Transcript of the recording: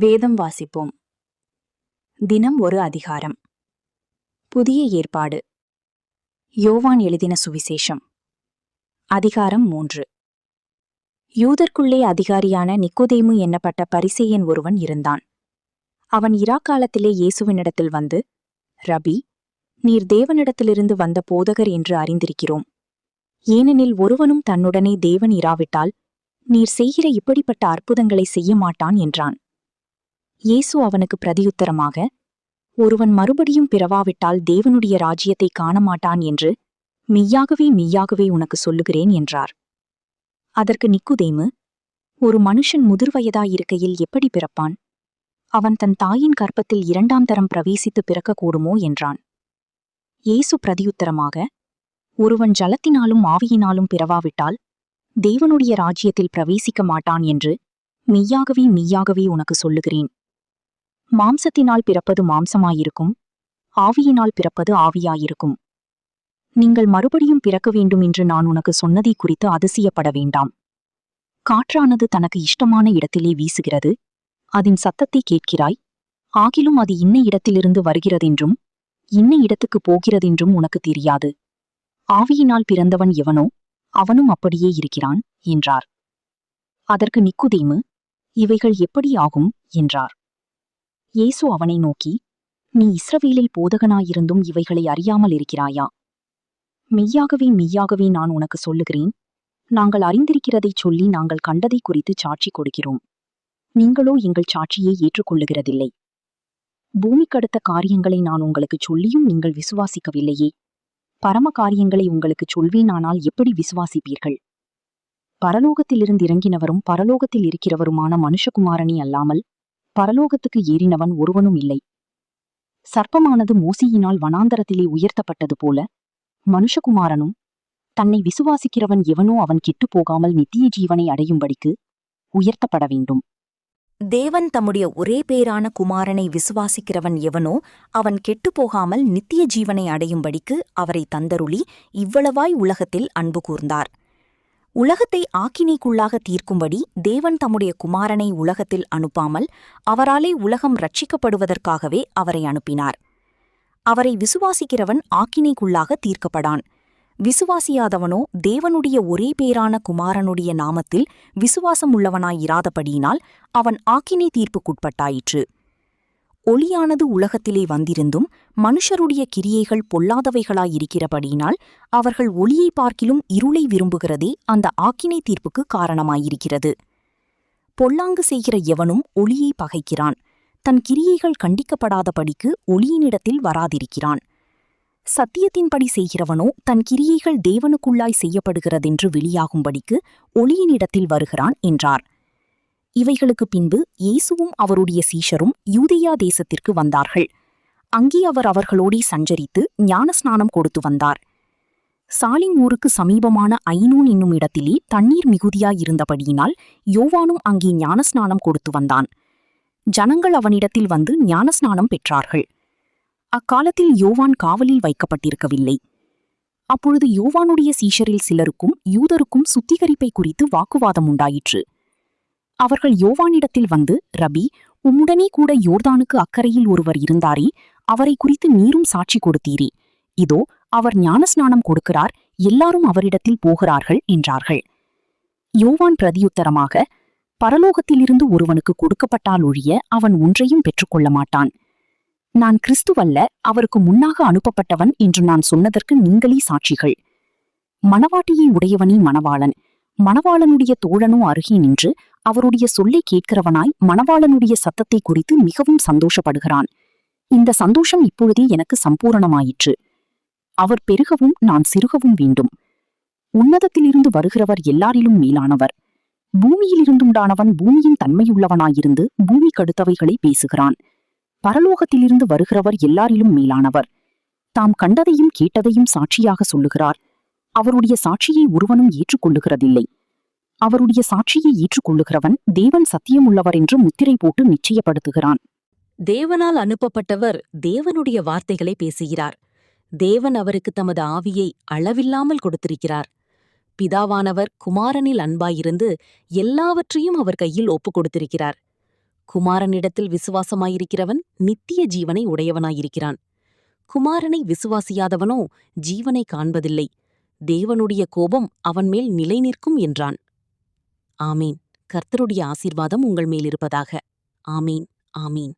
வேதம் வாசிப்போம். தினம் ஒரு அதிகாரம். புதிய ஏற்பாடு. யோவான் எழுதின சுவிசேஷம். அதிகாரம் 3. யூதர்க்குள்ளே அதிகாரியான நிக்கோதேமு என்னப்பட்ட பரிசேயன் ஒருவன் இருந்தான். அவன் இராக்காலத்திலே இயேசுவினிடத்தில் வந்து, ரபி, நீர் தேவனிடத்திலிருந்து வந்த போதகர் என்று அறிந்திருக்கிறோம். ஏனெனில் ஒருவனும் தன்னுடனே தேவன் இராவிட்டால் நீர் செய்கிற இப்படிப்பட்ட அற்புதங்களை செய்ய மாட்டான் என்றான். இயேசு அவனுக்கு பிரதியுத்தரமாக, ஒருவன் மறுபடியும் பிறவாவிட்டால் தேவனுடைய ராஜ்யத்தை காணமாட்டான் என்று மெய்யாகவே மெய்யாகவே உனக்கு சொல்லுகிறேன் என்றார். அதற்கு நிக்கோதேமு, ஒரு மனுஷன் முதிர்வயதாயிருக்கையில் எப்படி பிறப்பான்? அவன் தன் தாயின் கர்ப்பத்தில் 2ஆம் தரம் பிரவேசித்து பிறக்கக்கூடுமோ என்றான். இயேசு பிரதியுத்தரமாக, ஒருவன் ஜலத்தினாலும் ஆவியினாலும் பிறவாவிட்டால் தேவனுடைய ராஜ்யத்தில் பிரவேசிக்க மாட்டான் என்று மெய்யாகவே மெய்யாகவே உனக்கு சொல்லுகிறேன். மாம்சத்தினால் பிறப்பது மாம்சமாயிருக்கும், ஆவியினால் பிறப்பது ஆவியாயிருக்கும். நீங்கள் மறுபடியும் பிறக்க வேண்டும் என்று நான் உனக்கு சொன்னதை குறித்து அதிசயப்பட வேண்டாம். காற்றானது தனக்கு இஷ்டமான இடத்திலே வீசுகிறது, அதன் சத்தத்தை கேட்கிறாய், ஆகிலும் அது இன்ன இடத்திலிருந்து வருகிறதென்றும் இன்ன இடத்துக்கு போகிறதென்றும் உனக்கு தெரியாது. ஆவியினால் பிறந்தவன் எவனோ அவனும் அப்படியே இருக்கிறான் என்றார். அதற்கு நிக்கோதேமு, இவைகள் எப்படி ஆகும் என்றார். இயேசு அவனை நோக்கி, நீ இஸ்ரவேலில் போதகனாயிருந்தும் இவைகளை அறியாமல் இருக்கிறாயா? மெய்யாகவே மெய்யாகவே நான் உனக்கு சொல்லுகிறேன், நாங்கள் அறிந்திருக்கிறதைச் சொல்லி நாங்கள் கண்டதை குறித்து சாட்சி கொடுக்கிறோம். நீங்களோ எங்கள் சாட்சியை ஏற்றுக்கொள்ளுகிறதில்லை. பூமிக்கடுத்த காரியங்களை நான் உங்களுக்குச் சொல்லியும் நீங்கள் விசுவாசிக்கவில்லையே. பரம காரியங்களை உங்களுக்குச் சொல்வேனானால் எப்படி விசுவாசிப்பீர்கள்? பரலோகத்திலிருந்து இறங்கினவரும் பரலோகத்தில் இருக்கிறவருமான மனுஷகுமாரனே அல்லாமல் பரலோகத்துக்கு ஏறினவன் ஒருவனும் இல்லை. சர்ப்பமானது மோசேயினால் வனாந்தரத்திலே உயர்த்தப்பட்டது போல மனுஷகுமாரனும் தன்னை விசுவாசிக்கிறவன் எவனோ அவன் கெட்டுப் போகாமல் நித்திய ஜீவனை அடையும்படிக்கு உயர்த்தப்பட வேண்டும். தேவன் தம்முடைய ஒரே பேரான குமாரனை விசுவாசிக்கிறவன் எவனோ அவன் கெட்டுப்போகாமல் நித்திய ஜீவனை அடையும்படிக்கு அவரை தந்தருளி இவ்வளவாய் உலகத்தில் அன்பு கூர்ந்தார். உலகத்தை ஆக்கினைக்குள்ளாக தீர்க்கும்படி தேவன் தம்முடைய குமாரனை உலகத்தில் அனுப்பாமல் அவராலே உலகம் ரட்சிக்கப்படுவதற்காகவே அவரை அனுப்பினார். அவரை விசுவாசிக்கிறவன் ஆக்கினைக்குள்ளாக தீர்க்கப்படான். விசுவாசியாதவனோ தேவனுடைய ஒரே பேரான குமாரனுடைய நாமத்தில் விசுவாசம் உள்ளவனாயிராதபடியினால் அவன் ஆக்கினை தீர்ப்புக்குட்பட்டாயிற்று. ஒளியானது உலகத்திலே வந்திருந்தும் மனுஷருடைய கிரியைகள் பொல்லாதவைகளாயிருக்கிறபடியினால் அவர்கள் ஒளியை பார்க்கிலும் இருளை விரும்புகிறதே அந்த ஆக்கினை தீர்ப்புக்கு காரணமாயிருக்கிறது. பொல்லாங்கு செய்கிற எவனும் ஒளியை பகைக்கிறான், தன் கிரியைகள் கண்டிக்கப்படாதபடிக்கு ஒளியினிடத்தில் வராதிருக்கிறான். சத்தியத்தின்படி செய்கிறவனோ தன் கிரியைகள் தேவனுக்குள்ளாய் செய்யப்படுகிறதென்று வெளியாகும்படிக்கு ஒளியினிடத்தில் வருகிறான் என்றார். இவைகளுக்கு பின்பு இயேசுவும் அவருடைய சீஷரும் யூதேயா தேசத்திற்கு வந்தார்கள். அங்கே அவர் அவர்களோடே சஞ்சரித்து ஞானஸ்நானம் கொடுத்து வந்தார். சாலிம் ஊருக்கு சமீபமான ஐனோன் என்னும் இடத்திலே தண்ணீர் மிகுதியாயிருந்தபடியினால் யோவானும் அங்கே ஞானஸ்நானம் கொடுத்து வந்தான். ஜனங்கள் அவனிடத்தில் வந்து ஞானஸ்நானம் பெற்றார்கள். அக்காலத்தில் யோவான் காவலில் வைக்கப்பட்டிருக்கவில்லை. அப்பொழுது யோவானுடைய சீஷரில் சிலருக்கும் யூதருக்கும் சுத்திகரிப்பை குறித்து வாக்குவாதம் உண்டாயிற்று. அவர்கள் யோவானிடத்தில் வந்து, ரபி, உம்முடனே கூட யோர்தானுக்கு அக்கறையில் ஒருவர் இருந்தாரே, அவரை குறித்து நீரும் சாட்சி கொடுத்தீரே. இதோ அவர் ஞானஸ்நானம் கொடுக்கிறார், எல்லாரும் அவரிடத்தில் போகிறார்கள் என்றார்கள். யோவான் பிரதியுத்தரமாக, பரலோகத்திலிருந்து ஒருவனுக்கு கொடுக்கப்பட்டால் ஒழிய அவன் ஒன்றையும் பெற்றுக்கொள்ள மாட்டான். நான் கிறிஸ்துவல்ல, அவருக்கு முன்னாக அனுப்பப்பட்டவன் என்று நான் சொன்னதற்கு நீங்களே சாட்சிகள். மணவாட்டியை உடையவனே மணவாளன். மணவாளனுடைய தோழனோ அருகே நின்று அவருடைய சொல்லை கேட்கிறவனாய் மணவாளனுடைய சத்தத்தை குறித்து மிகவும் சந்தோஷப்படுகிறான். இந்த சந்தோஷம் இப்பொழுதே எனக்கு சம்பூரணமாயிற்று. அவர் பெருகவும் நான் சிறுகவும் வேண்டும். உன்னதத்திலிருந்து வருகிறவர் எல்லாரிலும் மேலானவர். பூமியிலிருந்துண்டானவன் பூமியின் தன்மையுள்ளவனாயிருந்து பூமிக்கடுத்தவைகளை பேசுகிறான். பரலோகத்திலிருந்து வருகிறவர் எல்லாரிலும் மேலானவர். தாம் கண்டதையும் கேட்டதையும் சாட்சியாக சொல்லுகிறார். அவருடைய சாட்சியை ஒருவனும் ஏற்றுக்கொள்ளுகிறதில்லை. அவருடைய சாட்சியை ஏற்றுக்கொள்ளுகிறவன் தேவன் சத்தியமுள்ளவர் என்று முத்திரை போட்டு நிச்சயப்படுத்துகிறான். தேவனால் அனுப்பப்பட்டவர் தேவனுடைய வார்த்தைகளை பேசுகிறார். தேவன் அவருக்கு தமது ஆவியை அளவில்லாமல் கொடுத்திருக்கிறார். பிதாவானவர் குமாரனில் அன்பாயிருந்து எல்லாவற்றையும் அவர் கையில் ஒப்புக் கொடுத்திருக்கிறார். குமாரனிடத்தில் விசுவாசமாயிருக்கிறவன் நித்திய ஜீவனை உடையவனாயிருக்கிறான். குமாரனை விசுவாசியாதவனோ ஜீவனை காண்பதில்லை. தேவனுடைய கோபம் அவன் மேல் நிலை நிற்கும் என்றான். ஆமீன். கர்த்தருடைய ஆசீர்வாதம் உங்கள் மேலிருப்பதாக. ஆமீன். ஆமீன்.